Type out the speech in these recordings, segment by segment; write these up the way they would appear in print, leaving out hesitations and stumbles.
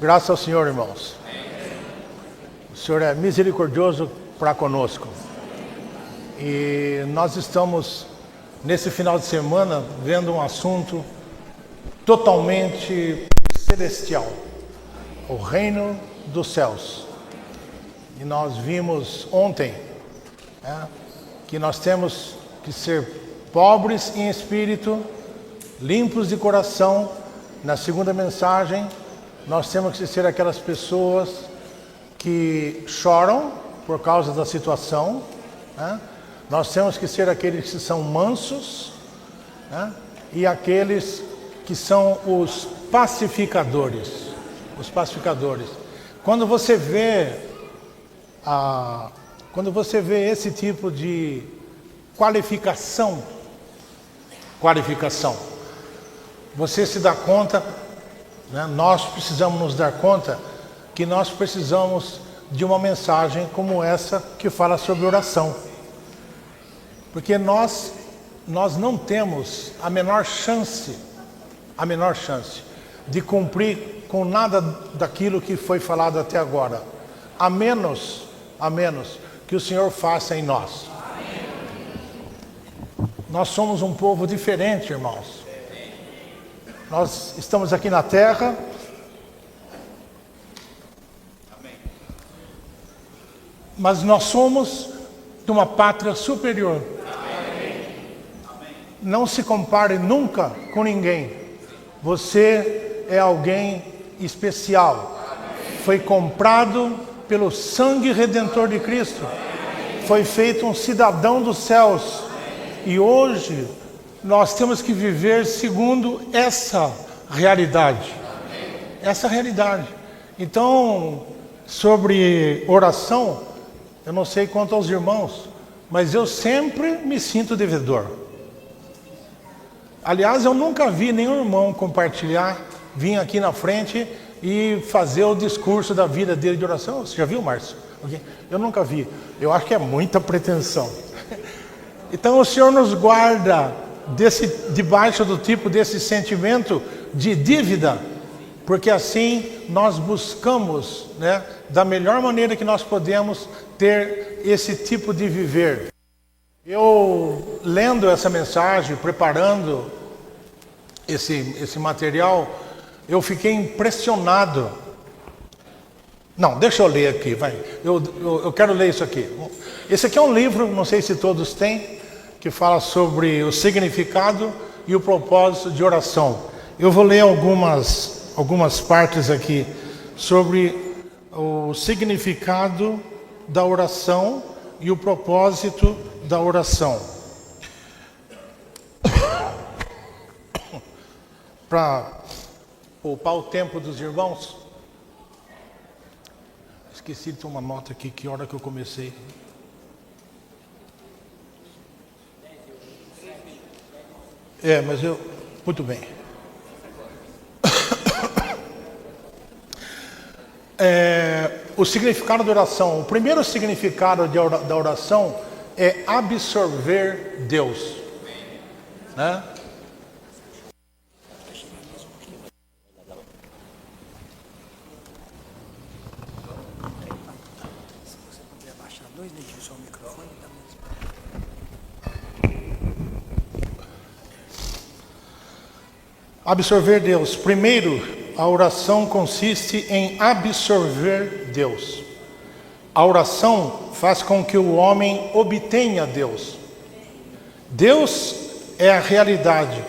Graças ao Senhor, irmãos. O Senhor é misericordioso para conosco. E nós estamos, nesse final de semana, vendo um assunto totalmente celestial. O reino dos céus. E nós vimos ontem que nós temos que ser pobres em espírito, limpos de coração. Na segunda mensagem, nós temos que ser aquelas pessoas que choram por causa da situação. Nós temos que ser aqueles que são mansos, e aqueles que são os pacificadores. Os pacificadores. Quando você vê esse tipo de qualificação, você se dá conta, nós precisamos nos dar conta que nós precisamos de uma mensagem como essa que fala sobre oração. Porque nós não temos a menor chance de cumprir com nada daquilo que foi falado até agora, a menos que o Senhor faça em nós. Nós somos um povo diferente, irmãos. Nós estamos aqui na terra, mas nós somos de uma pátria superior. Não se compare nunca com ninguém. Você é alguém especial. Foi comprado pelo sangue redentor de Cristo. Foi feito um cidadão dos céus. E hoje nós temos que viver segundo essa realidade. Essa realidade. Então, sobre oração, eu não sei quanto aos irmãos, mas eu sempre me sinto devedor. Aliás, eu nunca vi nenhum irmão compartilhar, vir aqui na frente e fazer o discurso da vida dele de oração. Você já viu, Márcio? Eu nunca vi. Eu acho que é muita pretensão. Então o Senhor nos guarda debaixo do tipo desse sentimento de dívida, porque assim nós buscamos, da melhor maneira que nós podemos, ter esse tipo de viver. Eu, lendo essa mensagem, preparando esse material, eu fiquei impressionado. Não, deixa eu ler aqui, vai. Eu quero ler isso aqui. Esse aqui é um livro, não sei se todos têm, que fala sobre o significado e o propósito de oração. Eu vou ler algumas partes aqui sobre o significado da oração e o propósito da oração. Para poupar o tempo dos irmãos, esqueci de tomar nota aqui, que hora que eu comecei. Mas muito bem. O significado da oração. O primeiro significado da oração é absorver Deus. Absorver Deus. Primeiro, a oração consiste em absorver Deus. A oração faz com que o homem obtenha Deus. Deus é a realidade.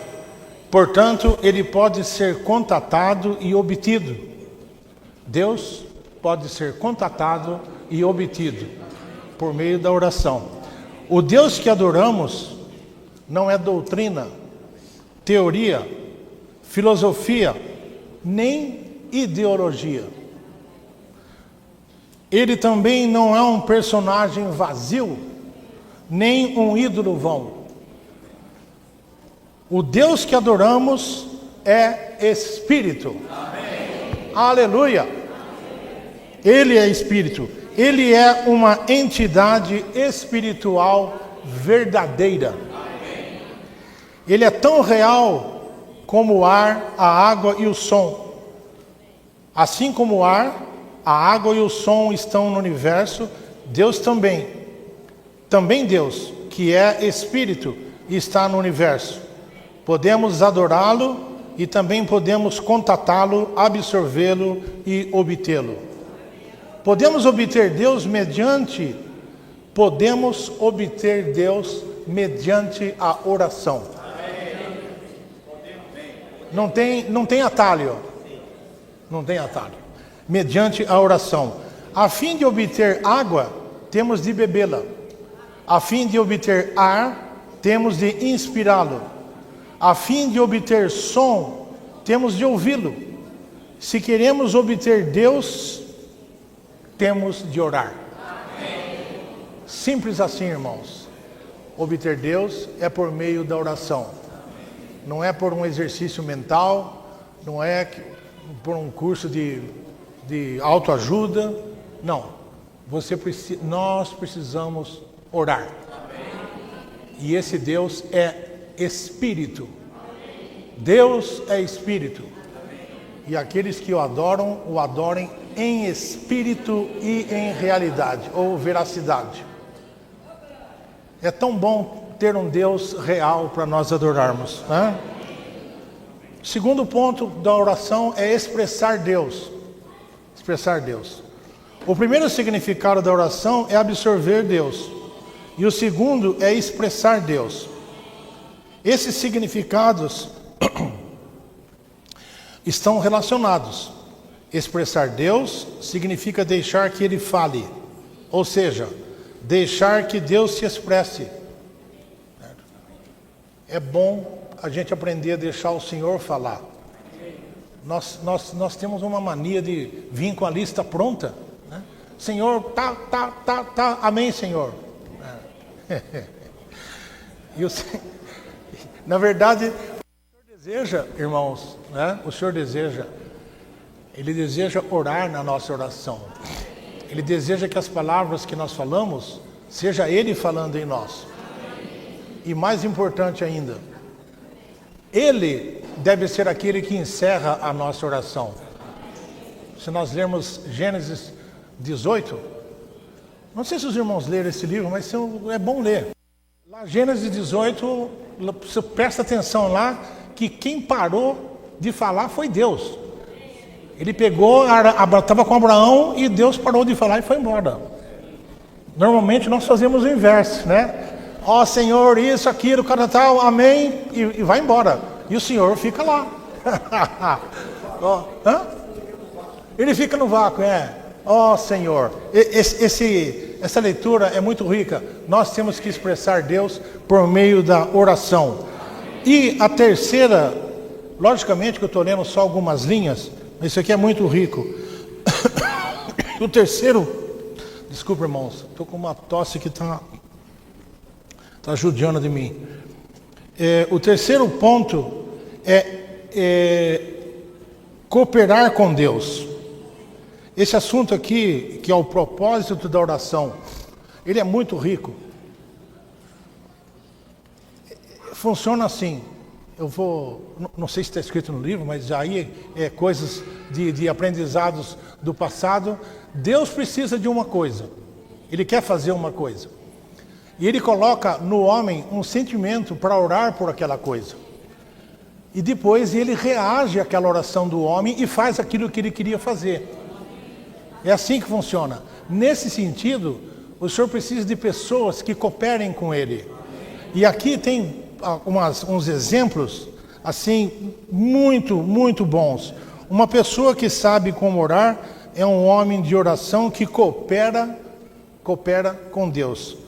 Portanto, ele pode ser contatado e obtido. Deus pode ser contatado e obtido por meio da oração. O Deus que adoramos não é doutrina, teoria, filosofia, nem ideologia. Ele também não é um personagem vazio, nem um ídolo vão. O Deus que adoramos é Espírito. Amém. Aleluia! Ele é Espírito. Ele é uma entidade espiritual verdadeira. Amém. Ele é tão real como o ar, a água e o som. Assim como o ar, a água e o som estão no universo, Deus também. Também Deus, que é Espírito, está no universo. Podemos adorá-lo e também podemos contatá-lo, absorvê-lo e obtê-lo. Podemos obter Deus mediante a oração. Não tem atalho. Não tem atalho. Mediante a oração. A fim de obter água, temos de bebê-la. A fim de obter ar, temos de inspirá-lo. A fim de obter som, temos de ouvi-lo. Se queremos obter Deus, temos de orar. Simples assim, irmãos. Obter Deus é por meio da oração. Não é por um exercício mental, não é por um curso de autoajuda. Não. Nós precisamos orar. E esse Deus é Espírito. Deus é Espírito. E aqueles que o adorem em espírito e em realidade, ou veracidade. É tão bom ter um Deus real para nós adorarmos, né? Segundo ponto da oração é expressar Deus. Expressar Deus. O primeiro significado da oração é absorver Deus. E o segundo é expressar Deus. Esses significados estão relacionados. Expressar Deus significa deixar que Ele fale. Ou seja, deixar que Deus se expresse. É bom a gente aprender a deixar o Senhor falar. Nós temos uma mania de vir com a lista pronta, né? Senhor, tá, amém, Senhor. Na verdade, o Senhor deseja, irmãos, né? O Senhor deseja, Ele deseja orar na nossa oração. Ele deseja que as palavras que nós falamos, seja Ele falando em nós. E mais importante ainda, Ele deve ser aquele que encerra a nossa oração. Se nós lermos Gênesis 18, não sei se os irmãos leram esse livro, mas é bom ler. Lá, Gênesis 18, você presta atenção lá, que quem parou de falar foi Deus. Ele pegou, estava com Abraão e Deus parou de falar e foi embora. Normalmente nós fazemos o inverso, né? Ó Senhor, isso, aquilo, cada tal, amém, e vai embora. E o Senhor fica lá. Ele fica no vácuo, Ó Senhor, essa leitura é muito rica. Nós temos que expressar Deus por meio da oração. E a terceira, logicamente que eu estou lendo só algumas linhas, mas isso aqui é muito rico. O terceiro, desculpa irmãos, estou com uma tosse que está judiando de mim. O terceiro ponto é cooperar com Deus. Esse assunto aqui, que é o propósito da oração, ele é muito rico. Funciona assim. Não sei se está escrito no livro, mas aí é coisas de aprendizados do passado. Deus precisa de uma coisa. Ele quer fazer uma coisa. E Ele coloca no homem um sentimento para orar por aquela coisa. E depois Ele reage àquela oração do homem e faz aquilo que Ele queria fazer. É assim que funciona. Nesse sentido, o Senhor precisa de pessoas que cooperem com Ele. E aqui tem uns exemplos, assim, muito, muito bons. Uma pessoa que sabe como orar é um homem de oração que coopera com Deus.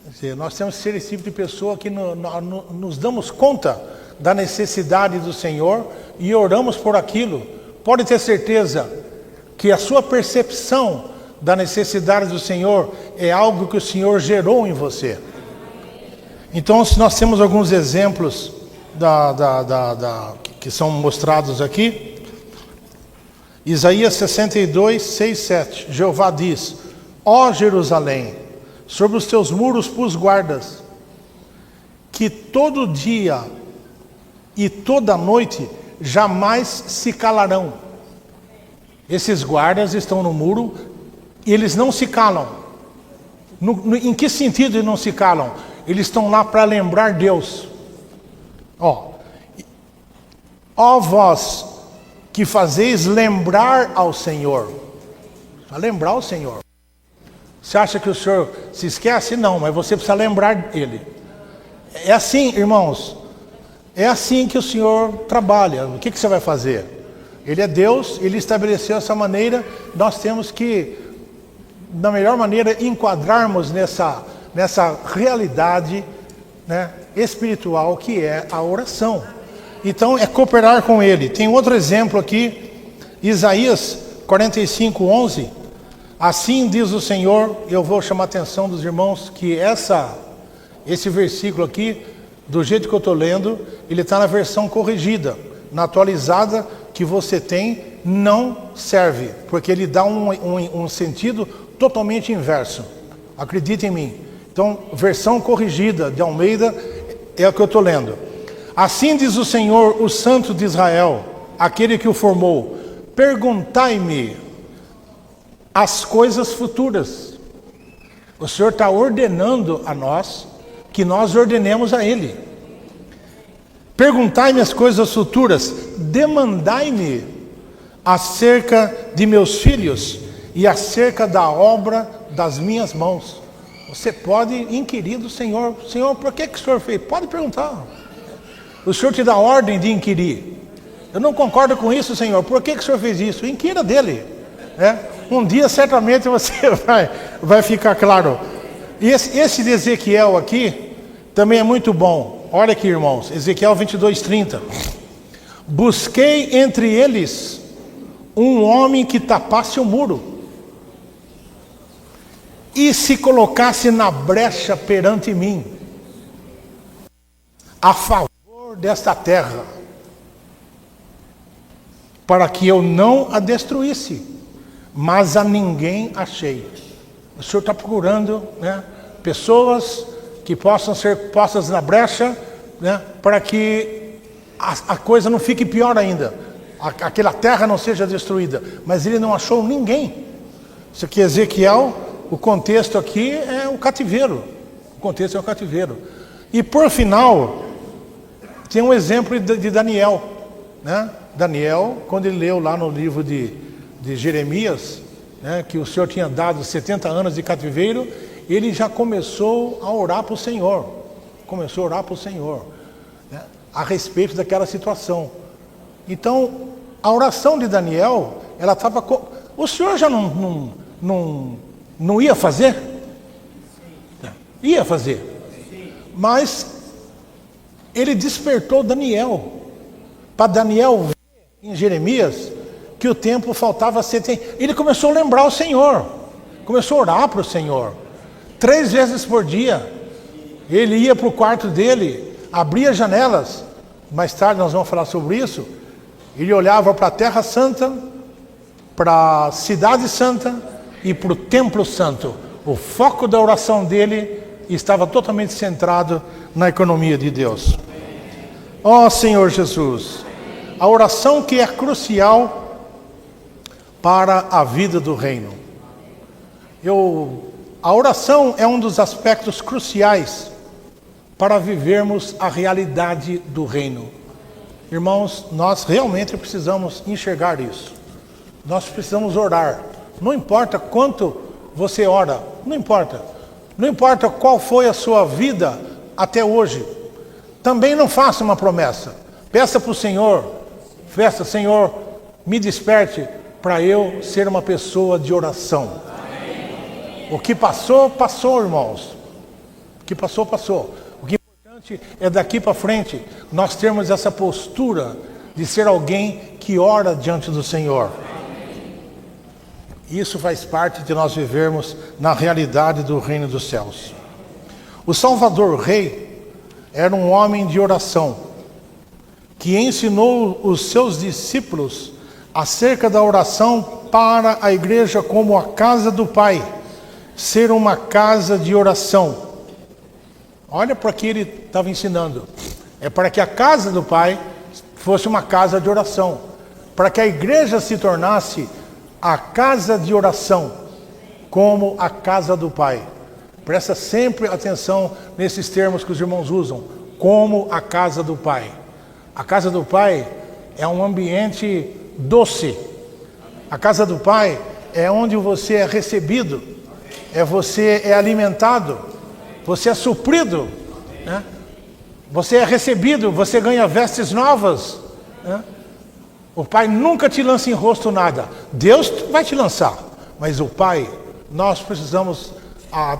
Quer dizer, nós temos que ser esse tipo de pessoa que nos damos conta da necessidade do Senhor e oramos por aquilo. Pode ter certeza que a sua percepção da necessidade do Senhor é algo que o Senhor gerou em você. Então, se nós temos alguns exemplos que são mostrados aqui. Isaías 62, 6, 7. Jeová diz: ó Jerusalém, sobre os teus muros pus guardas, que todo dia e toda noite jamais se calarão. Esses guardas estão no muro e eles não se calam. Em que sentido eles não se calam? Eles estão lá para lembrar Deus. Ó vós que fazeis lembrar ao Senhor. Para lembrar o Senhor. Você acha que o Senhor se esquece? Não, mas você precisa lembrar Ele. É assim, irmãos. É assim que o Senhor trabalha. O que você vai fazer? Ele é Deus, Ele estabeleceu essa maneira. Nós temos que, da melhor maneira, enquadrarmos nessa realidade, né, espiritual que é a oração. Então é cooperar com Ele. Tem outro exemplo aqui, Isaías 45:11. Assim diz o Senhor. Eu vou chamar a atenção dos irmãos que esse versículo aqui, do jeito que eu estou lendo, ele está na versão corrigida. Na atualizada que você tem, não serve, porque ele dá um sentido totalmente inverso. Acredite em mim. Então, versão corrigida de Almeida é o que eu estou lendo. Assim diz o Senhor, o Santo de Israel, aquele que o formou: perguntai-me as coisas futuras. O Senhor está ordenando a nós que nós ordenemos a Ele. Perguntai-me as coisas futuras, demandai-me acerca de meus filhos e acerca da obra das minhas mãos. Você pode inquirir do Senhor: Senhor, por que o Senhor fez? Pode perguntar. O Senhor te dá ordem de inquirir. Eu não concordo com isso, Senhor. Por que o Senhor fez isso? Inquira dele. Um dia certamente você vai ficar claro. E esse de Ezequiel aqui também é muito bom. Olha aqui, irmãos. Ezequiel 22:30. Busquei entre eles um homem que tapasse o muro e se colocasse na brecha perante mim, a favor desta terra, para que eu não a destruísse, mas a ninguém achei. O Senhor está procurando, né, pessoas que possam ser postas na brecha, né, para que a coisa não fique pior ainda, aquela terra não seja destruída. Mas ele não achou ninguém. Isso aqui é Ezequiel. O contexto aqui é o cativeiro. O contexto é o cativeiro. E por final, tem um exemplo de Daniel, né? Daniel, quando ele leu lá no livro de Jeremias, né, que o Senhor tinha dado 70 anos de cativeiro, ele já começou a orar para o Senhor. Começou a orar para o Senhor, né, a respeito daquela situação. Então, a oração de Daniel, ela estava... O Senhor já não ia fazer? Ia fazer. Mas ele despertou Daniel, para Daniel ver em Jeremias que o tempo faltava 70. Ele começou a lembrar o Senhor, começou a orar para o Senhor. 3 vezes por dia, ele ia para o quarto dele, abria janelas. Mais tarde nós vamos falar sobre isso. Ele olhava para a Terra Santa, para a Cidade Santa e para o Templo Santo. O foco da oração dele estava totalmente centrado na economia de Deus. Ó Senhor Jesus, a oração que é crucial para a vida do reino. A oração é um dos aspectos cruciais para vivermos a realidade do reino. Irmãos, nós realmente precisamos enxergar isso. Nós precisamos orar. Não importa quanto você ora, não importa. Não importa qual foi a sua vida até hoje. Também não faça uma promessa. Peça para o Senhor, Senhor, me desperte para eu ser uma pessoa de oração. Amém. O que passou, passou, irmãos. O que passou, passou. O que é importante é daqui para frente nós termos essa postura de ser alguém que ora diante do Senhor. Isso faz parte de nós vivermos na realidade do reino dos céus. O Salvador Rei era um homem de oração, que ensinou os seus discípulos acerca da oração para a igreja como a casa do Pai, ser uma casa de oração. Olha para que ele estava ensinando. É para que a casa do Pai fosse uma casa de oração, para que a igreja se tornasse a casa de oração como a casa do Pai. Presta sempre atenção nesses termos que os irmãos usam, como a casa do Pai. A casa do Pai é um ambiente doce. A casa do Pai é onde você é recebido, você é alimentado, você é suprido, né? Você é recebido, você ganha vestes novas, né? O Pai nunca te lança em rosto nada. Deus vai te lançar, mas o Pai, nós precisamos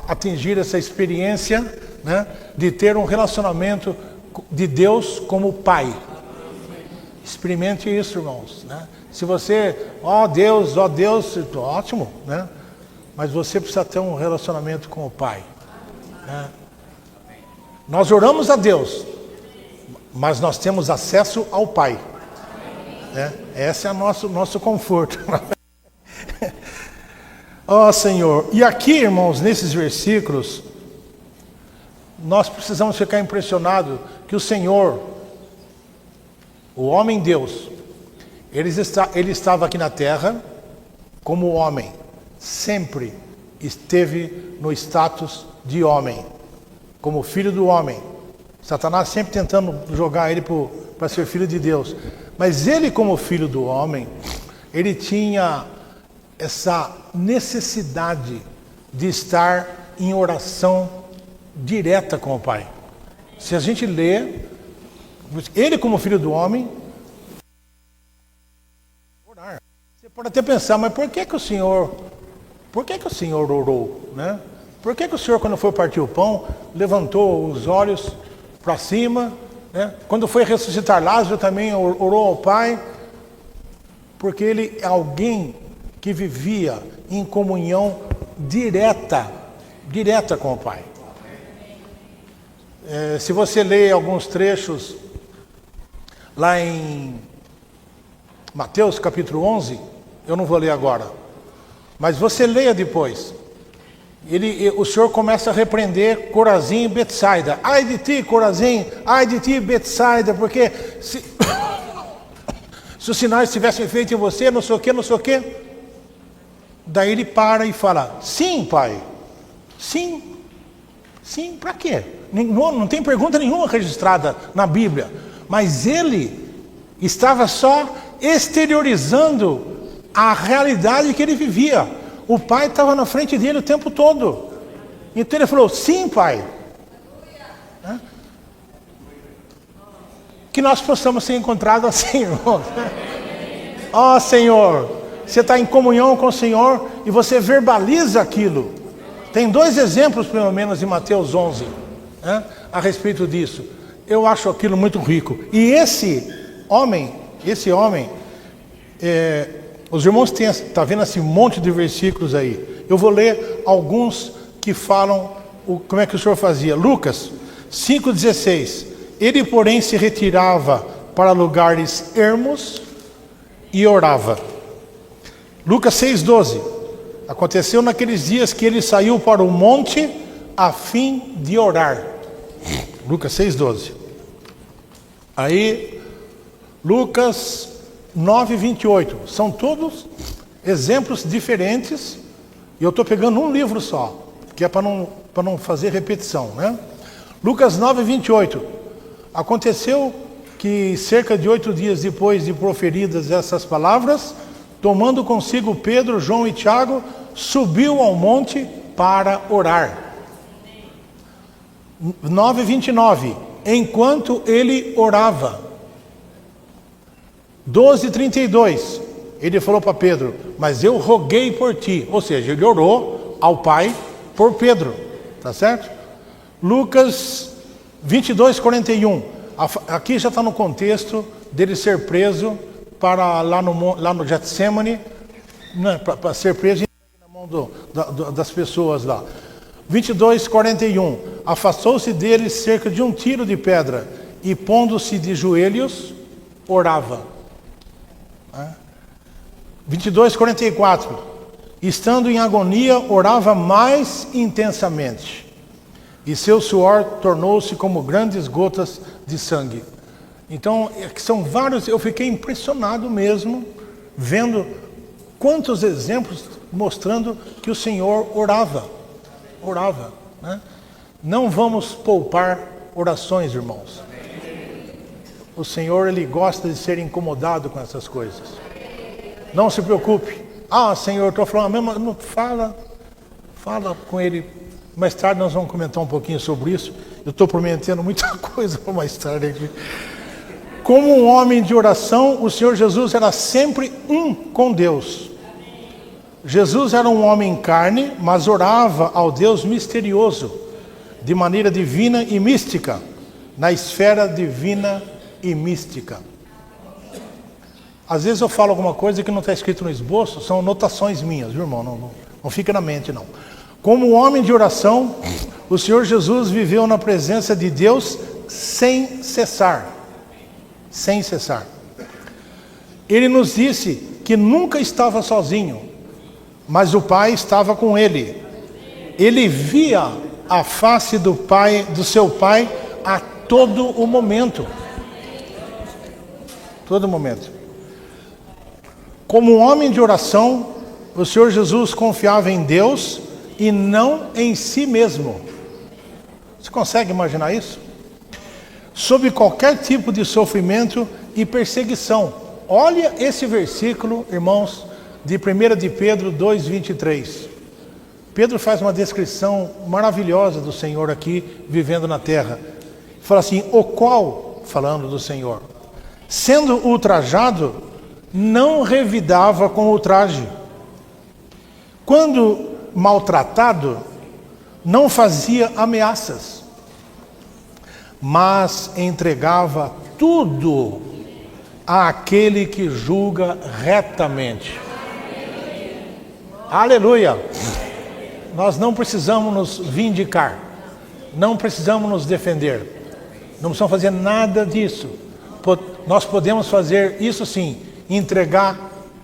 atingir essa experiência, né, de ter um relacionamento de Deus como Pai. Experimente isso, irmãos, né? Se você, ó Deus, ótimo, né? Mas você precisa ter um relacionamento com o Pai, né? Nós oramos a Deus, mas nós temos acesso ao Pai, né? Esse é o nosso conforto. Ó Senhor, e aqui, irmãos, nesses versículos, nós precisamos ficar impressionados que o Senhor, o homem Deus, ele estava aqui na terra como homem, sempre esteve no status de homem, como filho do homem. Satanás sempre tentando jogar ele para ser filho de Deus, mas ele, como filho do homem, ele tinha essa necessidade de estar em oração direta com o Pai. Se a gente lê, ele como filho do homem, orar. Você pode até pensar, mas por que o Senhor orou, né? Por que o Senhor, quando foi partir o pão, levantou os olhos para cima, né? Quando foi ressuscitar Lázaro também orou ao Pai, porque ele é alguém que vivia em comunhão direta com o Pai. Se você ler alguns trechos lá em Mateus capítulo 11, eu não vou ler agora, mas você leia depois. O Senhor começa a repreender Corazim e Betsaida. Ai de ti, Corazim, ai de ti, Betsaida, porque se os sinais tivessem feito em você, não sei o quê. Daí ele para e fala, sim, Pai, sim, para quê? Não tem pergunta nenhuma registrada na Bíblia, mas ele estava só exteriorizando a realidade que ele vivia. O Pai estava na frente dele o tempo todo. Então ele falou, sim, Pai. Que nós possamos ser encontrados assim, irmãos. Ó Senhor, você está em comunhão com o Senhor e você verbaliza aquilo. Tem 2 exemplos, pelo menos, em Mateus 11, né, a respeito disso. Eu acho aquilo muito rico. E esse homem, os irmãos tá vendo esse monte de versículos aí. Eu vou ler alguns que falam como é que o Senhor fazia. Lucas 5,16. Ele, porém, se retirava para lugares ermos e orava. Lucas 6,12. Aconteceu naqueles dias que ele saiu para o monte a fim de orar. Lucas 6,12. Aí, Lucas 9,28. São todos exemplos diferentes. E eu estou pegando um livro só, que é para não fazer repetição, né? Lucas 9,28. Aconteceu que cerca de 8 dias depois de proferidas essas palavras, tomando consigo Pedro, João e Tiago, subiu ao monte para orar. 9,29. Enquanto ele orava. 12,32. Ele falou para Pedro, mas eu roguei por ti. Ou seja, ele orou ao Pai por Pedro. Tá certo? Lucas 22,41. Aqui já está no contexto dele ser preso para lá no Getsemane, né, para ser preso e na mão das pessoas lá. 22,41. Afastou-se dele cerca de 1 tiro de pedra e, pondo-se de joelhos, orava. 22,44. Estando em agonia, orava mais intensamente, e seu suor tornou-se como grandes gotas de sangue. Então, são vários. Eu fiquei impressionado mesmo vendo Quantos exemplos mostrando que o Senhor orava, né? Não vamos poupar orações, irmãos. O Senhor, Ele gosta de ser incomodado com essas coisas. Não se preocupe. Senhor, estou falando a mesma... Não, fala com Ele. Mais tarde nós vamos comentar um pouquinho sobre isso. Eu estou prometendo muita coisa para mais tarde aqui. Como um homem de oração, o Senhor Jesus era sempre um com Deus. Jesus era um homem em carne, mas orava ao Deus misterioso, de maneira divina e mística, na esfera divina e mística. Às vezes eu falo alguma coisa que não está escrito no esboço, são anotações minhas, viu, irmão? Não fica na mente, não. Como homem de oração, o Senhor Jesus viveu na presença de Deus sem cessar. Sem cessar. Ele nos disse que nunca estava sozinho, mas o Pai estava com ele. Ele via a face do seu Pai a todo o momento. Todo momento. Como um homem de oração, o Senhor Jesus confiava em Deus e não em si mesmo. Você consegue imaginar isso? Sob qualquer tipo de sofrimento e perseguição. Olha esse versículo, irmãos, de 1 de Pedro 2:23. Pedro faz uma descrição maravilhosa do Senhor aqui, vivendo na terra. Fala assim, o qual, falando do Senhor, sendo ultrajado, não revidava com ultraje. Quando maltratado, não fazia ameaças, mas entregava tudo àquele que julga retamente. Aleluia! Nós não precisamos nos vindicar, não precisamos nos defender, não precisamos fazer nada disso. Nós podemos fazer isso sim, entregar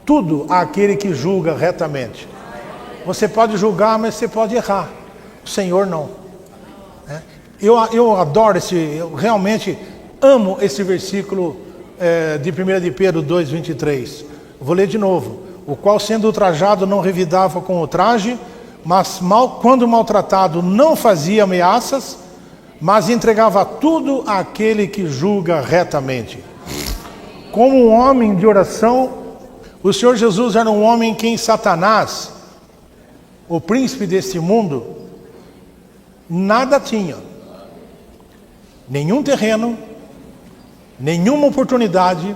tudo àquele que julga retamente. Você pode julgar, mas você pode errar. O Senhor não. Eu adoro eu realmente amo esse versículo de 1 de Pedro 2:23. Vou ler de novo. O qual, sendo ultrajado, não revidava com ultraje, mas quando maltratado não fazia ameaças, mas entregava tudo àquele que julga retamente. Como um homem de oração, o Senhor Jesus era um homem em quem Satanás, o príncipe deste mundo, nada tinha. Nenhum terreno, nenhuma oportunidade,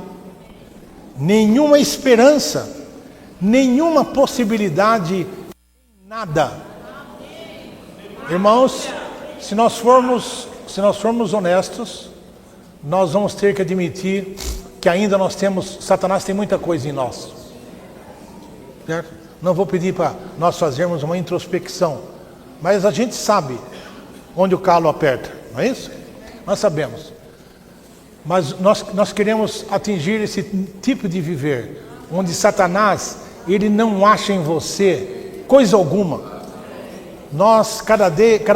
nenhuma esperança, nenhuma possibilidade, nada. Irmãos, se nós formos honestos, nós vamos ter que admitir que ainda Satanás tem muita coisa em nós. Certo? Não vou pedir para nós fazermos uma introspecção, mas a gente sabe onde o calo aperta, não é isso? Nós sabemos. Mas nós queremos atingir esse tipo de viver, onde Satanás, ele não acha em você coisa alguma. Nós, cada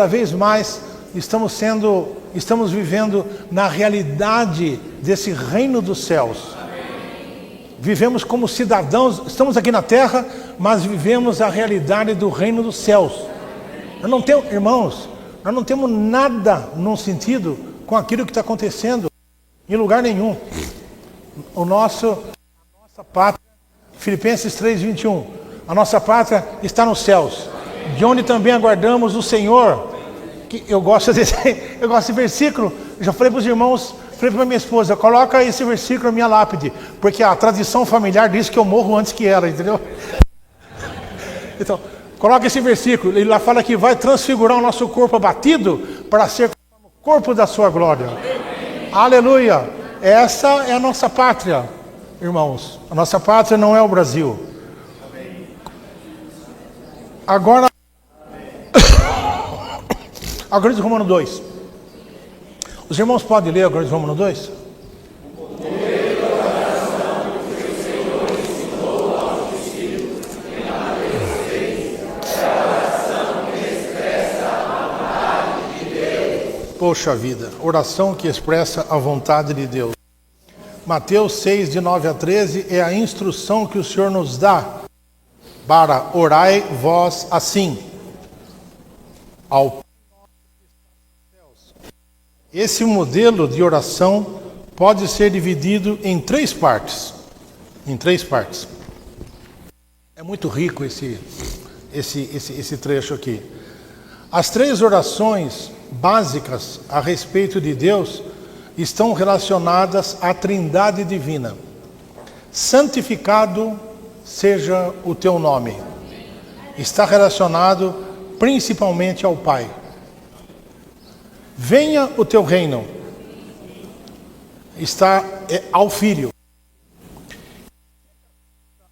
vez mais, estamos vivendo na realidade desse reino dos céus. Vivemos como cidadãos, estamos aqui na terra, mas vivemos a realidade do reino dos céus. Irmãos, nós não temos nada num sentido com aquilo que está acontecendo em lugar nenhum. A nossa pátria, Filipenses 3:21, a nossa pátria está nos céus, de onde também aguardamos o Senhor. Que eu gosto desse versículo. Eu já falei para os irmãos, falei para minha esposa, coloca esse versículo na minha lápide, porque a tradição familiar diz que eu morro antes que ela, entendeu? Então, coloca esse versículo, ele lá fala que vai transfigurar o nosso corpo abatido para ser o corpo da sua glória. Aleluia! Essa é a nossa pátria, irmãos. A nossa pátria não é o Brasil. Agora, a Coríntios Romano 2. Os irmãos podem ler a Coríntios Romano 2? Poxa vida, oração que expressa a vontade de Deus. Mateus 6, de 9 a 13, é a instrução que o Senhor nos dá para orai vós assim. Ao Esse modelo de oração pode ser dividido em três partes. É muito rico esse trecho aqui. As três orações básicas a respeito de Deus estão relacionadas à Trindade Divina. Santificado seja o teu nome. Está relacionado principalmente ao Pai. Venha o teu reino. Está ao Filho.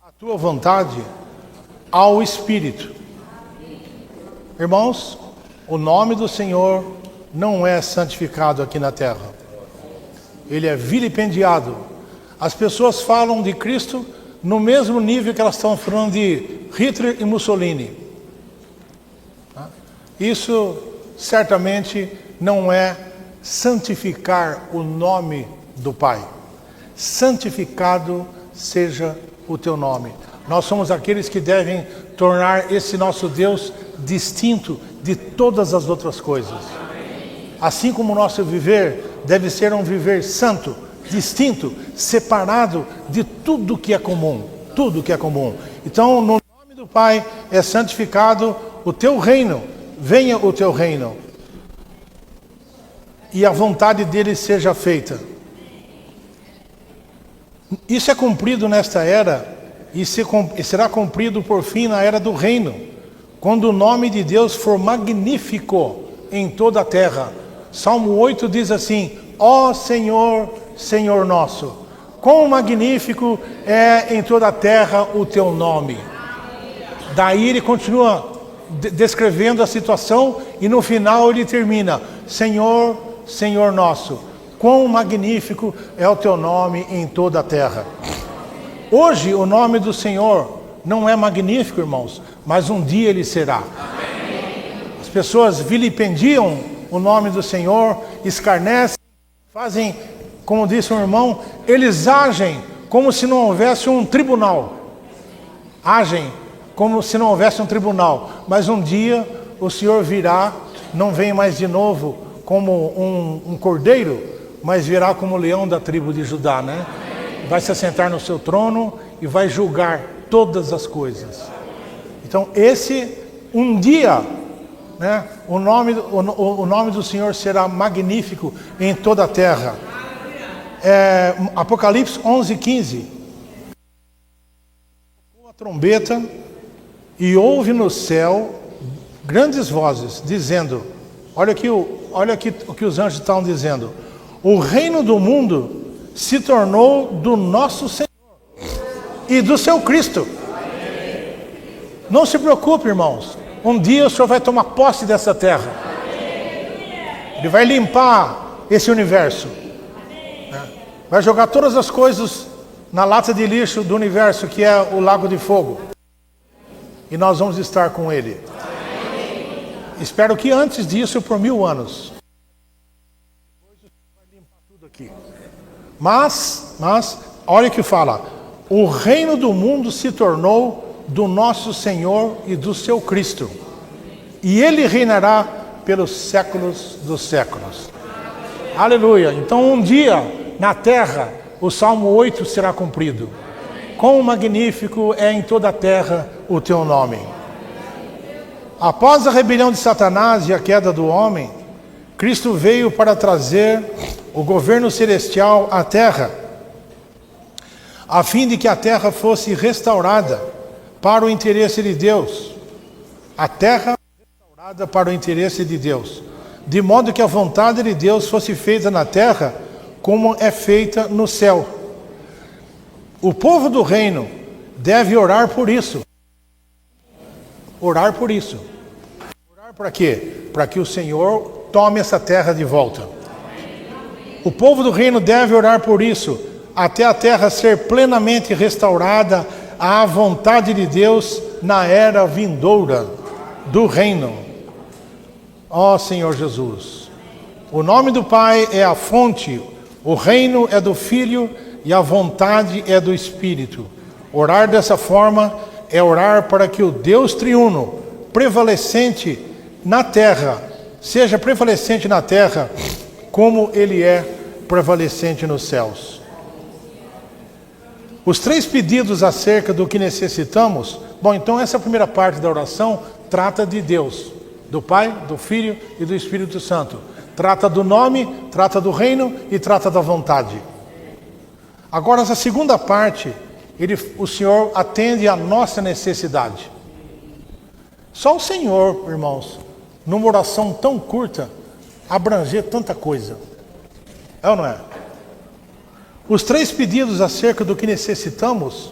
A tua vontade ao Espírito. Irmãos, o nome do Senhor não é santificado aqui na terra. Ele é vilipendiado. As pessoas falam de Cristo no mesmo nível que elas estão falando de Hitler e Mussolini. Isso certamente não é santificar o nome do Pai. Santificado seja o teu nome. Nós somos aqueles que devem tornar esse nosso Deus distinto de todas as outras coisas. Assim como o nosso viver deve ser um viver santo, distinto, separado de tudo que é comum. Tudo que é comum. Então, no nome do Pai é santificado o teu reino. Venha o teu reino. E a vontade dele seja feita. Isso é cumprido nesta era e será cumprido por fim na era do reino, quando o nome de Deus for magnífico em toda a terra. Salmo 8 diz assim: ó Senhor, Senhor nosso, quão magnífico é em toda a terra o teu nome. Daí ele continua descrevendo a situação e no final ele termina: Senhor, Senhor nosso, quão magnífico é o teu nome em toda a terra. Hoje o nome do Senhor não é magnífico, irmãos, mas um dia ele será. As pessoas vilipendiam o nome do Senhor, escarnecem, fazem, como disse um irmão, eles agem como se não houvesse um tribunal. Agem como se não houvesse um tribunal. Mas um dia o Senhor virá, não vem mais de novo como um cordeiro, mas virá como o leão da tribo de Judá, né? Vai se assentar no seu trono e vai julgar todas as coisas. Então um dia, né, o nome do Senhor será magnífico em toda a terra. Apocalipse 11:15. Com a trombeta e houve no céu grandes vozes dizendo, olha aqui o que os anjos estão dizendo: o reino do mundo se tornou do nosso Senhor e do seu Cristo. Não se preocupe, irmãos. Um dia o Senhor vai tomar posse dessa terra. Ele vai limpar esse universo. Vai jogar todas as coisas na lata de lixo do universo, que é o lago de fogo. E nós vamos estar com Ele. Espero que antes disso, por 1000 anos. Depois o Senhor vai limpar tudo aqui. Mas, olha o que fala: o reino do mundo se tornou do nosso Senhor e do seu Cristo, e Ele reinará pelos séculos dos séculos. Aleluia! Então um dia, na terra, o Salmo 8 será cumprido. Quão magnífico é em toda a terra o teu nome. Após a rebelião de Satanás e a queda do homem, Cristo veio para trazer o governo celestial à terra, a fim de que a terra fosse restaurada para o interesse de Deus. A terra restaurada para o interesse de Deus, de modo que a vontade de Deus fosse feita na terra como é feita no céu. O povo do reino deve orar por isso. Orar por isso. Orar para quê? Para que o Senhor tome essa terra de volta. O povo do reino deve orar por isso, até a terra ser plenamente restaurada à vontade de Deus na era vindoura do reino. Ó Senhor Jesus, o nome do Pai é a fonte, o reino é do Filho e a vontade é do Espírito. Orar dessa forma é orar para que o Deus triuno, prevalecente na terra, seja prevalecente na terra, como Ele é prevalecente nos céus. Os 3 pedidos acerca do que necessitamos, bom, então essa primeira parte da oração trata de Deus, do Pai, do Filho e do Espírito Santo. Trata do nome, trata do reino e trata da vontade. Agora, essa segunda parte, o Senhor atende à nossa necessidade. Só o Senhor, irmãos, numa oração tão curta, abranger tanta coisa. É ou não é? Os 3 pedidos acerca do que necessitamos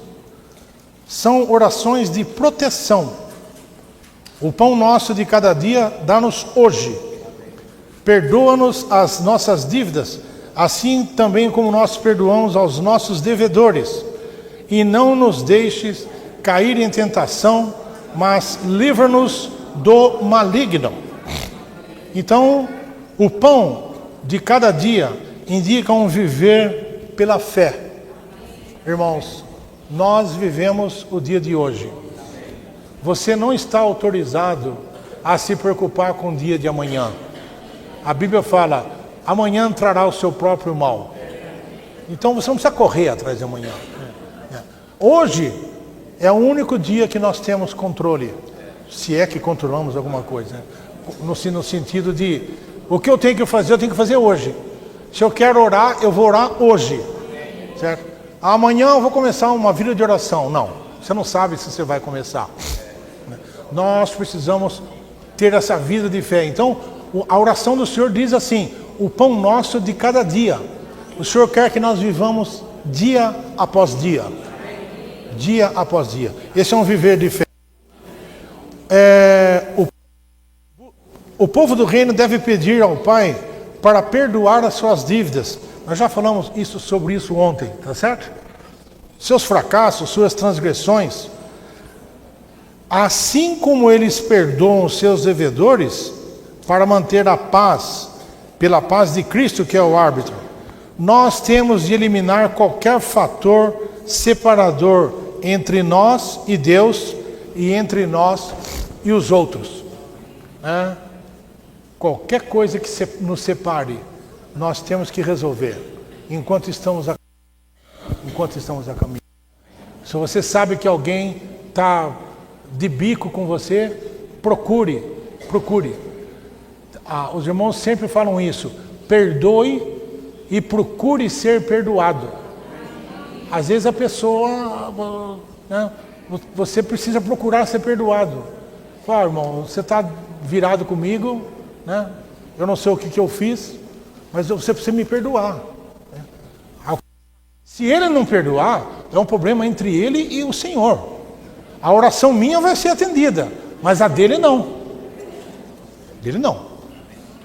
são orações de proteção. O pão nosso de cada dia dá-nos hoje. Perdoa-nos as nossas dívidas, assim também como nós perdoamos aos nossos devedores. E não nos deixes cair em tentação, mas livra-nos do maligno. Então, o pão de cada dia indica um viver pela fé. Irmãos, nós vivemos o dia de hoje. Você não está autorizado a se preocupar com o dia de amanhã. A Bíblia fala, amanhã trará o seu próprio mal. Então você não precisa correr atrás de amanhã. Hoje é o único dia que nós temos controle, se é que controlamos alguma coisa. No sentido de, o que eu tenho que fazer, eu tenho que fazer hoje. Se eu quero orar, eu vou orar hoje. Certo? Amanhã eu vou começar uma vida de oração. Não, você não sabe se você vai começar. Nós precisamos ter essa vida de fé. Então, a oração do Senhor diz assim, o pão nosso de cada dia. O Senhor quer que nós vivamos dia após dia. Dia após dia. Esse é um viver de fé. O povo do reino deve pedir ao Pai para perdoar as suas dívidas. Nós já falamos sobre isso ontem, tá certo? Seus fracassos, suas transgressões. Assim como eles perdoam os seus devedores, para manter a paz, pela paz de Cristo que é o árbitro, nós temos de eliminar qualquer fator separador entre nós e Deus e entre nós e os outros. Qualquer coisa que nos separe, nós temos que resolver enquanto estamos a caminho. Se você sabe que alguém está de bico com você, procure. Os irmãos sempre falam isso, perdoe e procure ser perdoado. Às vezes a pessoa, você precisa procurar ser perdoado. Fala, irmão, você está virado comigo, né? Eu não sei o que eu fiz, mas você precisa me perdoar. Se ele não perdoar, é um problema entre ele e o Senhor. A oração minha vai ser atendida, mas a dele não. Dele não.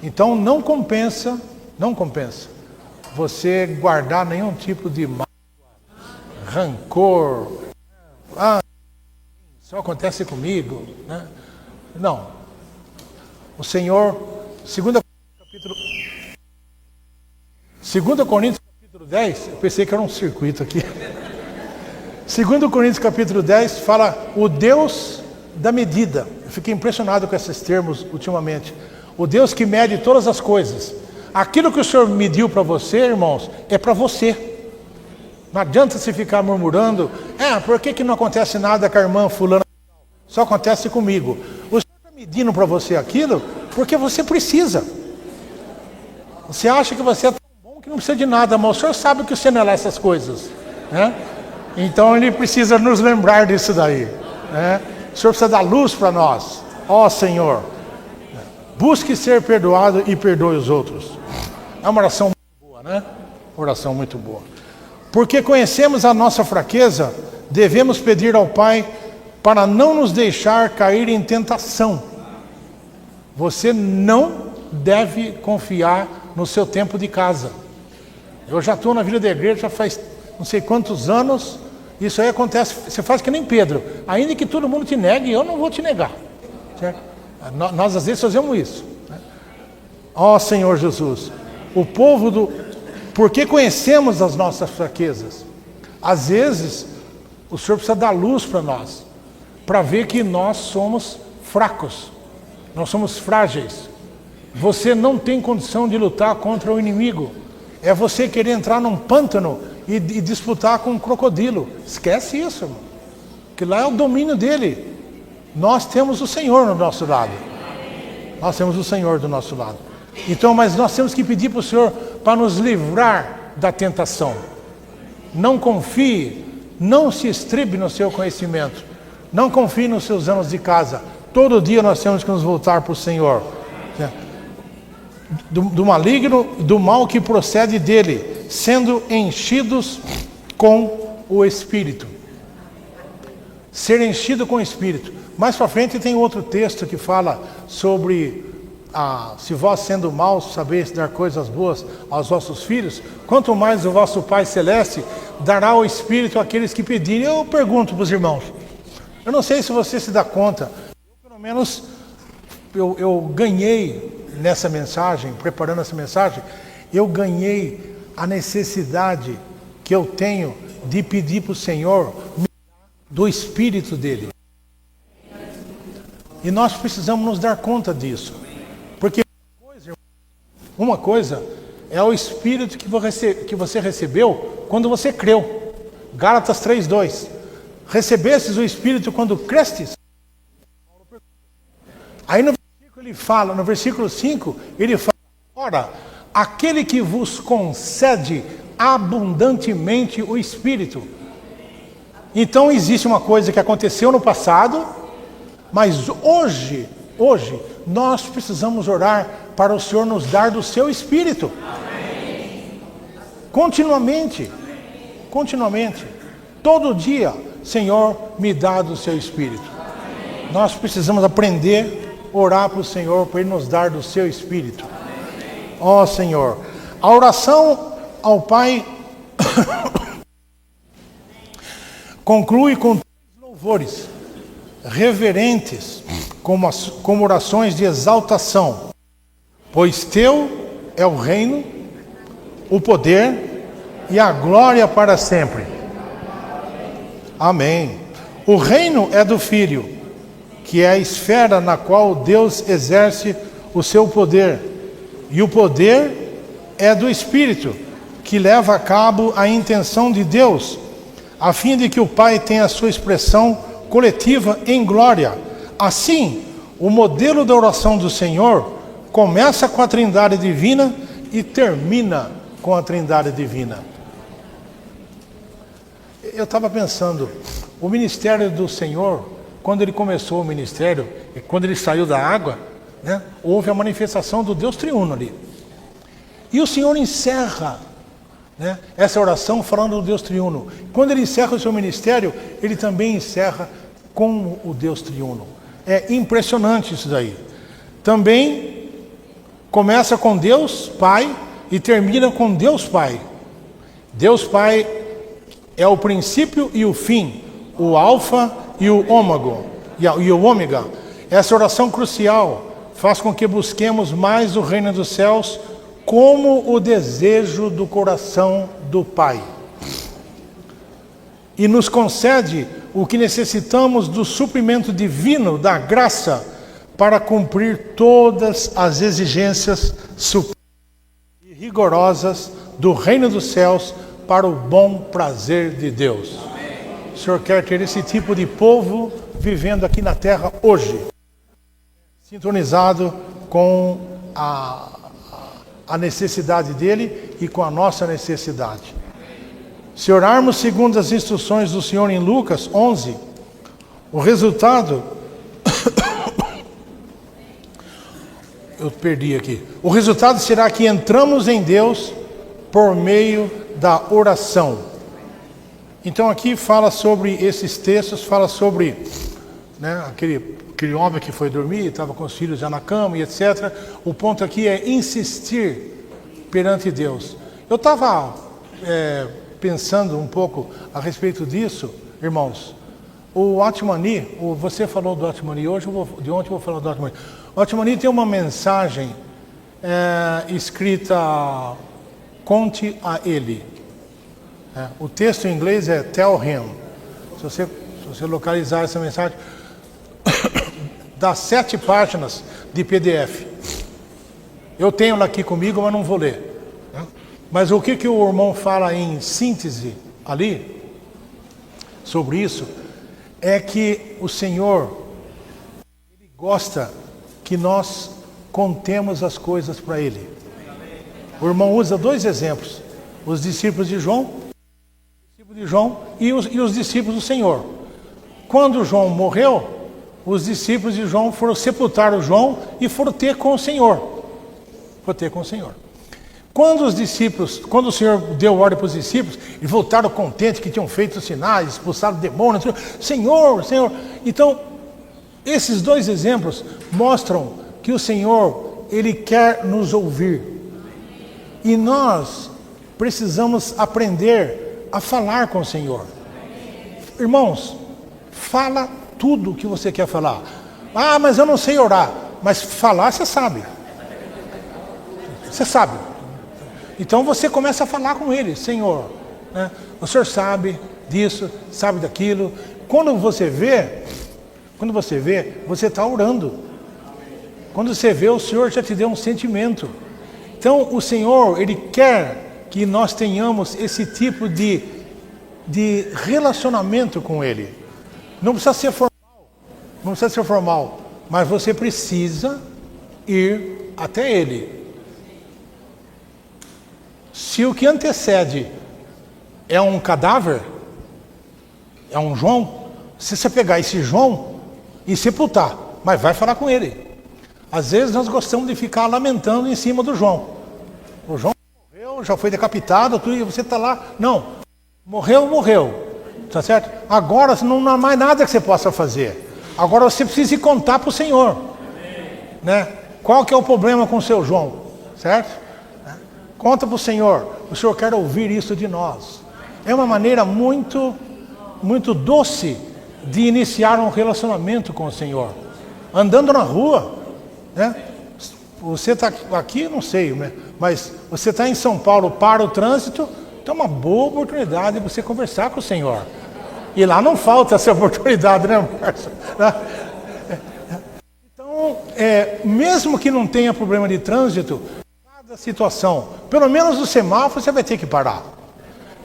Então não compensa você guardar nenhum tipo de mágoa, rancor. Só acontece comigo, né? Não. O Senhor, 2 Coríntios capítulo 10, eu pensei que era um circuito aqui. 2 Coríntios capítulo 10 fala o Deus da medida. Eu fiquei impressionado com esses termos ultimamente. O Deus que mede todas as coisas. Aquilo que o Senhor mediu para você, irmãos, é para você. Não adianta se ficar murmurando, por que não acontece nada com a irmã fulana? Só acontece comigo. O Senhor está medindo para você aquilo porque você precisa. Você acha que você é tão bom que não precisa de nada, mas o Senhor sabe que você não é lá essas coisas, né? Então Ele precisa nos lembrar disso daí, né? O Senhor precisa dar luz para nós. Ó Senhor, busque ser perdoado e perdoe os outros. É uma oração muito boa, né? Oração muito boa. Porque conhecemos a nossa fraqueza, devemos pedir ao Pai para não nos deixar cair em tentação. Você não deve confiar no seu tempo de casa. Eu já estou na vida da igreja já faz não sei quantos anos. Isso aí acontece, você faz que nem Pedro. Ainda que todo mundo te negue, eu não vou te negar. Certo? Nós às vezes fazemos isso. Ó Senhor Jesus, porque conhecemos as nossas fraquezas. Às vezes, o Senhor precisa dar luz para nós. para ver que nós somos fracos, nós somos frágeis. Você não tem condição de lutar contra o inimigo. É você querer entrar num pântano e disputar com um crocodilo. Esquece isso, irmão. Que lá é o domínio dele. Nós temos o Senhor no nosso lado. Nós temos o Senhor do nosso lado. Então, mas nós temos que pedir para o Senhor para nos livrar da tentação. Não confie, não se estribe no seu conhecimento. Não confie nos seus anos de casa. Todo dia nós temos que nos voltar para o Senhor. Do maligno, do mal que procede dele, sendo enchidos com o Espírito. Ser enchido com o Espírito. Mais para frente tem outro texto que fala sobre se vós sendo maus sabeis dar coisas boas aos vossos filhos, quanto mais o vosso Pai Celeste dará o Espírito àqueles que pedirem. Eu pergunto para os irmãos, eu não sei se você se dá conta, pelo menos eu ganhei nessa mensagem, preparando essa mensagem, eu ganhei a necessidade que eu tenho de pedir para o Senhor do Espírito dele. E nós precisamos nos dar conta disso. Porque uma coisa é o Espírito que você recebeu quando você creu. Gálatas 3:2. Recebestes o Espírito quando crestes? Aí no versículo ele fala, no versículo 5, ele fala: ora, aquele que vos concede abundantemente o Espírito. Então existe uma coisa que aconteceu no passado, mas hoje nós precisamos orar para o Senhor nos dar do seu Espírito. Amém. Continuamente. Todo dia, Senhor, me dá do seu Espírito. Amém. Nós precisamos aprender a orar para o Senhor, para Ele nos dar do seu Espírito. Ó Senhor, a oração ao Pai conclui com 3 louvores reverentes, como orações de exaltação. Pois teu é o reino, o poder e a glória para sempre. Amém. O reino é do Filho, que é a esfera na qual Deus exerce o seu poder. E o poder é do Espírito, que leva a cabo a intenção de Deus, a fim de que o Pai tenha a sua expressão coletiva em glória. Assim, o modelo da oração do Senhor começa com a Trindade Divina e termina com a Trindade Divina. Eu estava pensando, o ministério do Senhor, quando ele começou o ministério, quando ele saiu da água, né, houve a manifestação do Deus triuno ali. E o Senhor encerra, né, essa oração falando do Deus triuno. Quando ele encerra o seu ministério, ele também encerra com o Deus triuno. É impressionante isso daí. Também começa com Deus Pai e termina com Deus Pai. Deus Pai é o princípio e o fim, o alfa e o ômega. Essa oração crucial faz com que busquemos mais o reino dos céus como o desejo do coração do Pai. E nos concede o que necessitamos do suprimento divino, da graça, para cumprir todas as exigências supremas e rigorosas do reino dos céus para o bom prazer de Deus. Amém. O Senhor quer ter esse tipo de povo vivendo aqui na terra hoje, sintonizado com a necessidade dele e com a nossa necessidade. Se orarmos segundo as instruções do Senhor em Lucas 11, o resultado eu perdi aqui. O resultado será que entramos em Deus por meio da oração. Então aqui fala sobre esses textos, fala sobre, né, aquele homem que foi dormir, estava com os filhos já na cama e etc. O ponto aqui é insistir perante Deus. Eu estava pensando um pouco a respeito disso, irmãos. O Atmani, você falou do Atmani hoje, de ontem eu vou falar do Atmani. O Atmani tem uma mensagem escrita, conte a ele. O texto em inglês é tell him. Se você localizar essa mensagem, das 7 páginas de PDF. Eu tenho ela aqui comigo, mas não vou ler. Né? Mas o que o irmão fala em síntese ali, sobre isso, é que o Senhor, Ele gosta que nós contemos as coisas para Ele. O irmão usa 2 exemplos, os discípulos de João e os discípulos do Senhor. Quando João morreu, os discípulos de João foram sepultar o João e foram ter com o Senhor. Quando o Senhor deu ordem para os discípulos, eles voltaram contentes que tinham feito sinais, expulsado demônios. Senhor. Então, esses 2 exemplos mostram que o Senhor, Ele quer nos ouvir. E nós precisamos aprender a falar com o Senhor. Irmãos, fala tudo o que você quer falar. Ah, mas eu não sei orar. Mas falar você sabe. Você sabe. Então você começa a falar com Ele. Senhor, né? O Senhor sabe disso, sabe daquilo. Quando você vê, você está orando. Quando você vê, o Senhor já te deu um sentimento. Então o Senhor, Ele quer que nós tenhamos esse tipo de relacionamento com Ele. Não precisa ser formal, mas você precisa ir até Ele. Se o que antecede é um cadáver, é um João, se você pegar esse João e sepultar, mas vai falar com ele. Às vezes nós gostamos de ficar lamentando em cima do João. O João morreu, já foi decapitado, e você está lá. Não, morreu. Tá certo? Agora não há mais nada que você possa fazer. Agora você precisa ir contar para o Senhor. Né? Qual que é o problema com o seu João? Certo? Conta para o Senhor quer ouvir isso de nós. É uma maneira muito doce de iniciar um relacionamento com o Senhor. Andando na rua, né? Você está aqui, não sei, né? Mas você está em São Paulo, para o trânsito, então é uma boa oportunidade de você conversar com o Senhor. E lá não falta essa oportunidade, né, Márcio? Então, mesmo que não tenha problema de trânsito, da situação, pelo menos no semáforo você vai ter que parar.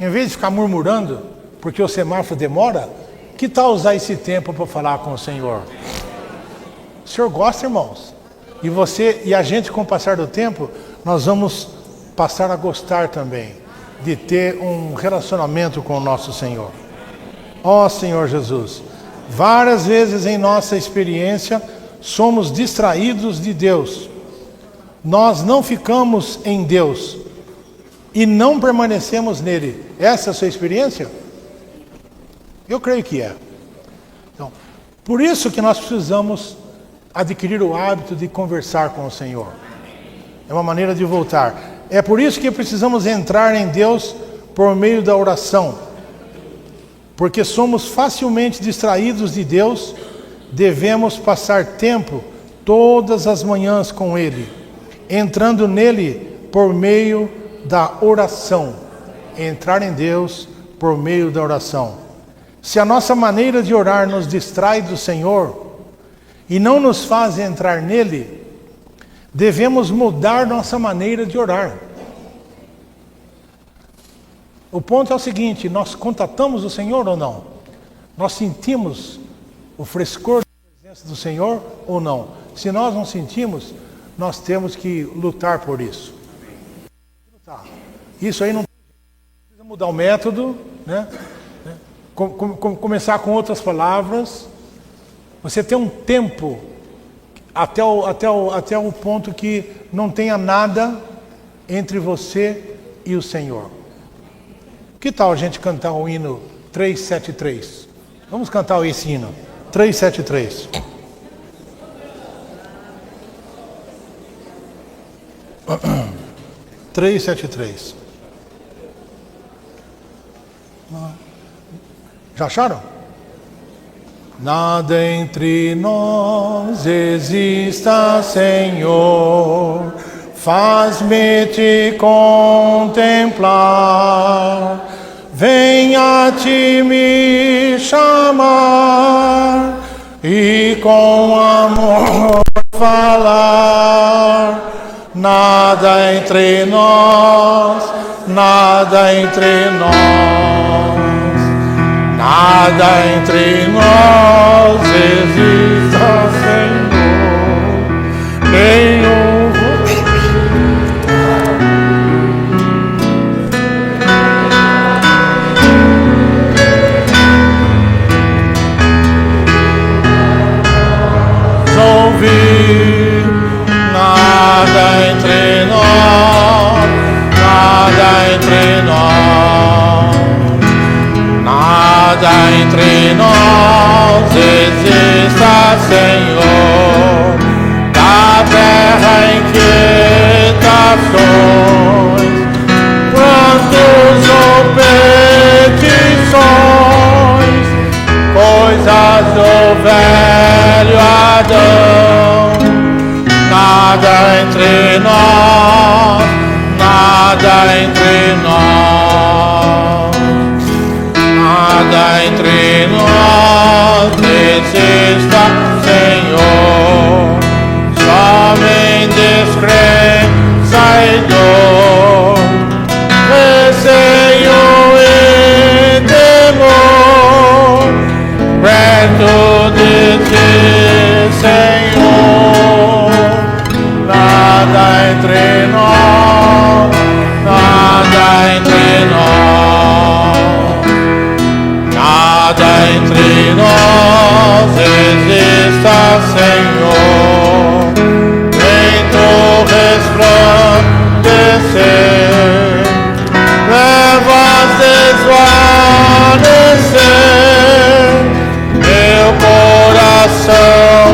Em vez de ficar murmurando, porque o semáforo demora, que tal usar esse tempo para falar com o Senhor? O Senhor gosta, irmãos. E a gente, com o passar do tempo, nós vamos passar a gostar também de ter um relacionamento com o nosso Senhor. Ó Senhor Jesus, várias vezes em nossa experiência somos distraídos de Deus. Nós não ficamos em Deus e não permanecemos nele. Essa é a sua experiência? Eu creio que é. Então, por isso que nós precisamos adquirir o hábito de conversar com o Senhor. É uma maneira de voltar. É por isso que precisamos entrar em Deus por meio da oração. Porque somos facilmente distraídos de Deus, devemos passar tempo todas as manhãs com Ele. Entrando nele por meio da oração. Entrar em Deus por meio da oração. Se a nossa maneira de orar nos distrai do Senhor e não nos faz entrar nele, devemos mudar nossa maneira de orar. O ponto é o seguinte: nós contatamos o Senhor ou não? Nós sentimos o frescor da presença do Senhor ou não? Se nós não sentimos, nós temos que lutar por isso. Isso aí não precisa mudar o método, né? Começar com outras palavras. Você tem um tempo até o ponto que não tenha nada entre você e o Senhor. Que tal a gente cantar o hino 373? Vamos cantar esse hino 373. 373. Já acharam? Nada entre nós exista, Senhor, faz-me te contemplar. venha te me chamar e com amor falar. Nada entre nós, nada entre nós, nada entre nós exista, Senhor, nenhum. Ouvir nada entre nós, nada entre nós, nada entre nós exista, Senhor, da terra inquietações, quantos ou petições, coisas do velho Adão, nada entre nós, nada entre nós, nada entre nós exista, Senhor, somente descrença e dor, receio e temor, perto de ti, Senhor, nada entre nós, nada entre nós, nada entre nós exista, Senhor, vem tu resplandecer, levas desvanecer, meu coração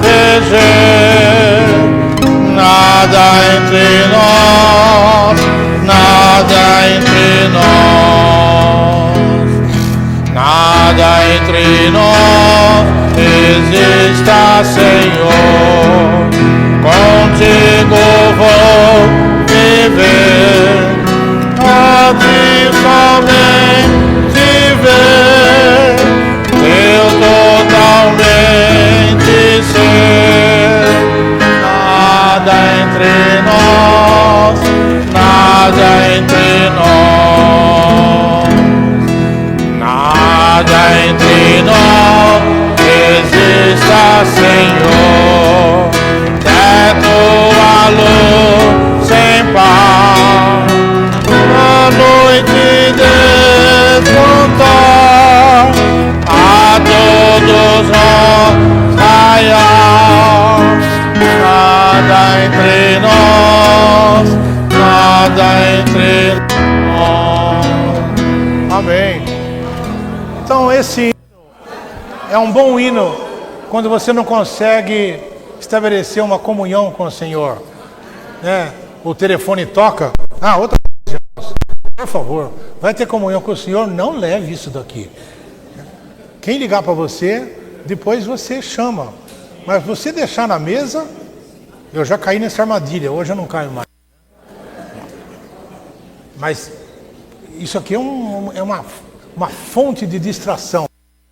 reger, nada entre nós, nada entre nós, nada entre nós exista, Senhor, contigo vou viver, aqui somente ver eu totalmente ser, nada entre nós, nada entre nós, nada entre nós exista, Senhor, teto a luz sem par, a noite descontar, a todos nós raiar, nada entre nós, nada entre nós. Amém. Então esse hino é um bom hino quando você não consegue estabelecer uma comunhão com o Senhor, né? O telefone toca, outra coisa, por favor, vai ter comunhão com o Senhor, não leve isso daqui. Quem ligar para você, depois você chama. Mas você deixar na mesa, eu já caí nessa armadilha, hoje eu não caio mais. Mas isso aqui é uma fonte de distração.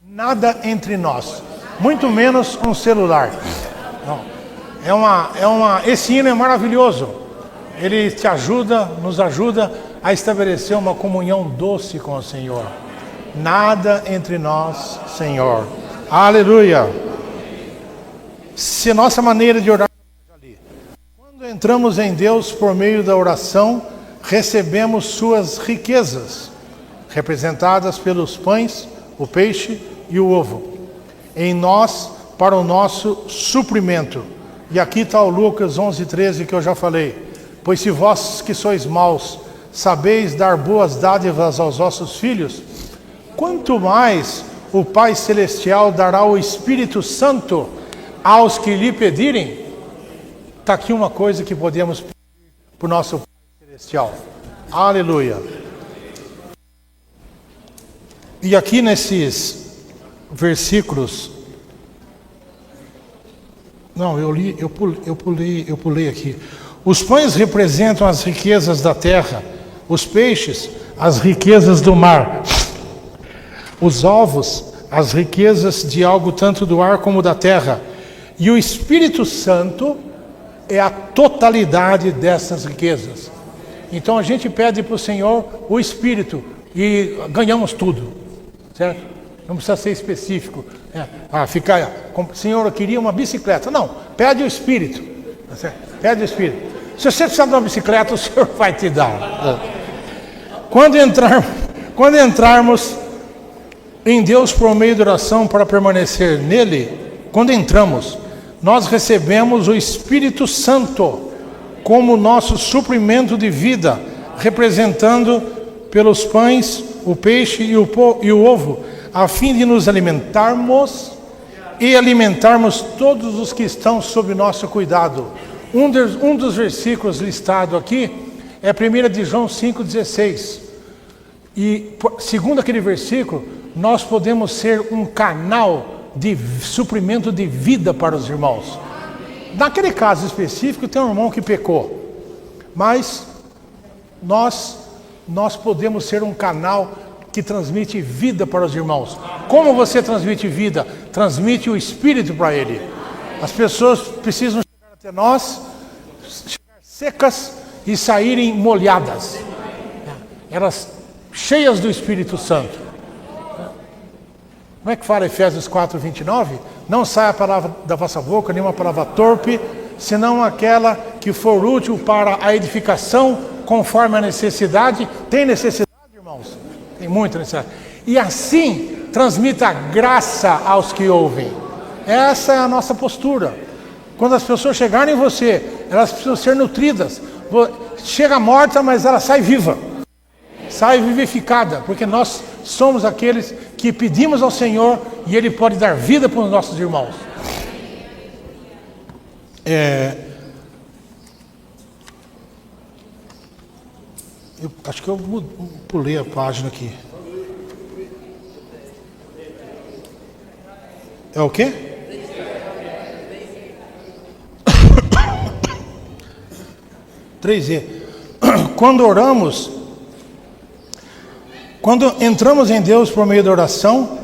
Nada entre nós, muito menos um celular. Não. Esse hino é maravilhoso. Ele te ajuda, nos ajuda a estabelecer uma comunhão doce com o Senhor. Nada entre nós, Senhor. Aleluia. Se nossa maneira de orar ali. Quando entramos em Deus por meio da oração, recebemos suas riquezas, representadas pelos pães, o peixe e o ovo, em nós para o nosso suprimento. E aqui está o Lucas 11:13 que eu já falei. Pois se vós que sois maus, sabeis dar boas dádivas aos vossos filhos, quanto mais o Pai Celestial dará o Espírito Santo aos que lhe pedirem. Está aqui uma coisa que podemos pedir para o nosso Pai Celestial. Aleluia. E aqui nesses versículos, eu pulei aqui. Os pães representam as riquezas da terra, os peixes, as riquezas do mar, os ovos, as riquezas de algo tanto do ar como da terra. E o Espírito Santo é a totalidade dessas riquezas. Então a gente pede para o Senhor o Espírito e ganhamos tudo, certo? Não precisa ser específico. Senhor, eu queria uma bicicleta. Não, pede o Espírito. Tá certo? Pede o Espírito. Se você precisar de uma bicicleta, o Senhor vai te dar. Quando entrarmos em Deus por meio de oração para permanecer nele, quando entramos, nós recebemos o Espírito Santo como nosso suprimento de vida, representando pelos pães, o peixe e o ovo, a fim de nos alimentarmos e alimentarmos todos os que estão sob nosso cuidado. Um dos versículos listado aqui é 1 de João 5,16. E segundo aquele versículo, nós podemos ser um canal de suprimento de vida para os irmãos. Naquele caso específico, tem um irmão que pecou, mas nós podemos ser um canal que transmite vida para os irmãos. Como você transmite vida? Transmite o Espírito para ele. As pessoas precisam chegar até nós, chegar secas e saírem molhadas, elas cheias do Espírito Santo. Como é que fala Efésios 4:29? Não saia a palavra da vossa boca, nenhuma palavra torpe, senão aquela que for útil para a edificação, conforme a necessidade. Tem necessidade, irmãos? Tem muita necessidade. E assim, transmita graça aos que ouvem. Essa é a nossa postura. Quando as pessoas chegarem em você, elas precisam ser nutridas. Chega morta, mas ela sai viva. Sai vivificada, porque nós somos aqueles que pedimos ao Senhor e Ele pode dar vida para os nossos irmãos. Eu acho que eu pulei a página aqui. É o quê? Quando entramos em Deus por meio da oração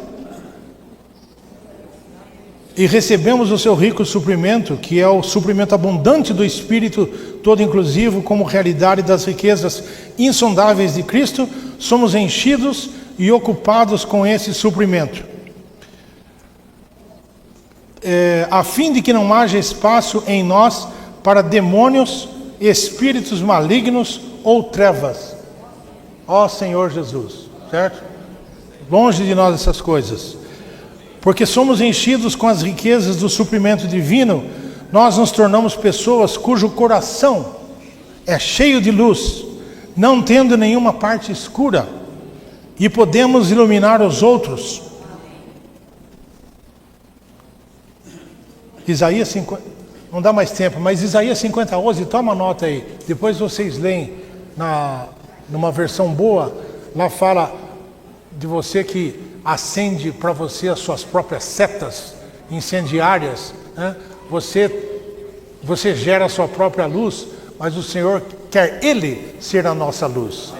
e recebemos o seu rico suprimento, que é o suprimento abundante do Espírito todo inclusivo como realidade das riquezas insondáveis de Cristo, somos enchidos e ocupados com esse suprimento, a fim de que não haja espaço em nós para demônios, espíritos malignos ou trevas. Ó Senhor Jesus, certo? Longe de nós essas coisas. Porque somos enchidos com as riquezas do suprimento divino, nós nos tornamos pessoas cujo coração é cheio de luz, não tendo nenhuma parte escura, e podemos iluminar os outros. Isaías 50, não dá mais tempo, mas Isaías 50:11, toma nota aí, depois vocês leem numa versão boa, lá fala de você que acende para você as suas próprias setas incendiárias, né? Você gera a sua própria luz, mas o Senhor quer Ele ser a nossa luz.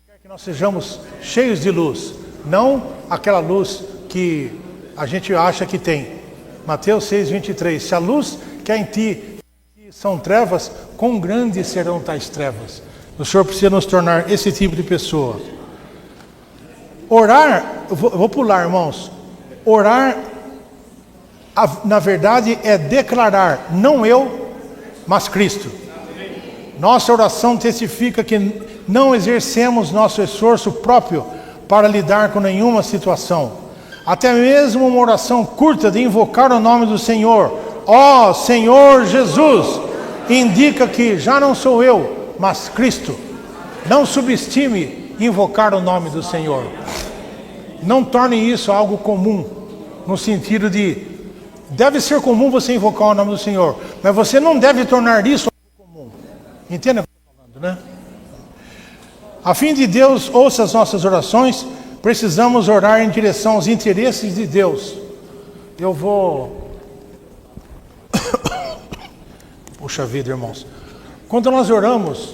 Quer que nós sejamos cheios de luz, não aquela luz que a gente acha que tem. Mateus 6:23, se a luz que há em ti são trevas, quão grandes serão tais trevas? O Senhor precisa nos tornar esse tipo de pessoa. Orar, eu vou pular, irmãos. Orar, na verdade, é declarar, não eu, mas Cristo. Nossa oração testifica que não exercemos nosso esforço próprio para lidar com nenhuma situação. Até mesmo uma oração curta de invocar o nome do Senhor, ó Senhor Jesus, indica que já não sou eu, mas Cristo. Não subestime invocar o nome do Senhor. Não torne isso algo comum, no sentido de, deve ser comum você invocar o nome do Senhor, mas você não deve tornar isso algo comum. Entende o que eu estou falando, né? A fim de Deus ouça as nossas orações, precisamos orar em direção aos interesses de Deus. Eu vou... Puxa vida, irmãos. Quando nós oramos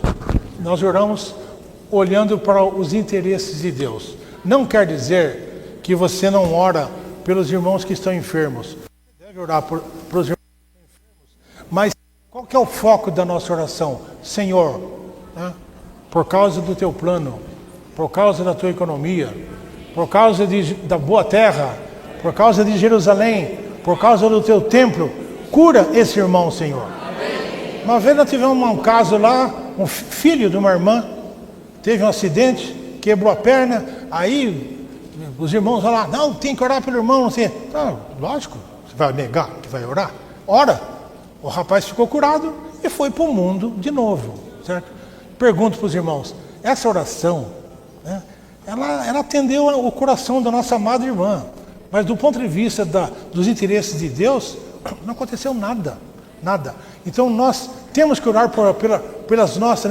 olhando para os interesses de Deus. Não quer dizer que você não ora pelos irmãos que estão enfermos. Você deve orar para os irmãos que estão enfermos. Mas qual que é o foco da nossa oração? Senhor, né, por causa do teu plano, por causa da tua economia, por causa da boa terra, por causa de Jerusalém, por causa do teu templo, cura esse irmão, Senhor. Amém. Uma vez nós tivemos um caso lá, um filho de uma irmã, teve um acidente, quebrou a perna, aí os irmãos vão lá, não, tem que orar pelo irmão, não sei. Ah, lógico, você vai negar que vai orar? Ora. O rapaz ficou curado e foi para o mundo de novo, certo? Pergunto para os irmãos, essa oração, né, ela atendeu o coração da nossa amada irmã, mas do ponto de vista dos interesses de Deus, não aconteceu nada. Então nós temos que orar pelas nossas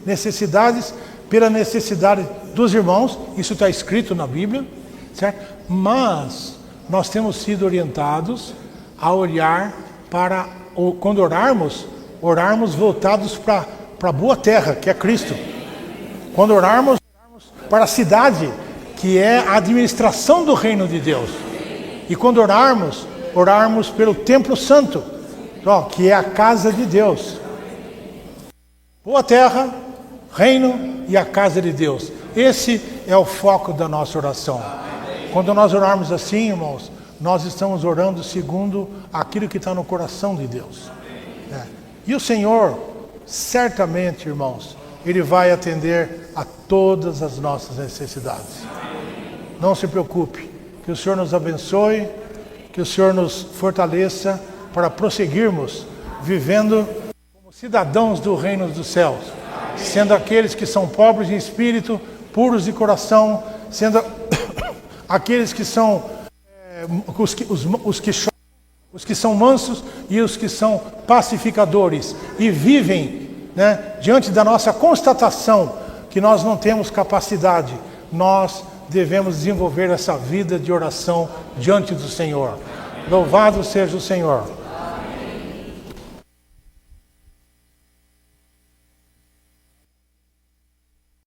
necessidades, pela necessidade dos irmãos, isso está escrito na Bíblia, certo? Mas nós temos sido orientados a olhar para, quando orarmos voltados para a boa terra, que é Cristo. Quando orarmos para a cidade, que é a administração do reino de Deus. E quando orarmos pelo templo santo, que é a casa de Deus. Boa terra, reino e a casa de Deus. Esse é o foco da nossa oração. Quando nós orarmos assim, irmãos, nós estamos orando segundo aquilo que está no coração de Deus. E o Senhor, certamente, irmãos, Ele vai atender a todas as nossas necessidades. Não se preocupe, que o Senhor nos abençoe, que o Senhor nos fortaleça para prosseguirmos vivendo como cidadãos do reino dos céus, sendo aqueles que são pobres em espírito, puros de coração, sendo aqueles que são os que são mansos e os que são pacificadores e vivem, né, diante da nossa constatação que nós não temos capacidade, nós devemos desenvolver essa vida de oração diante do Senhor. Louvado seja o Senhor.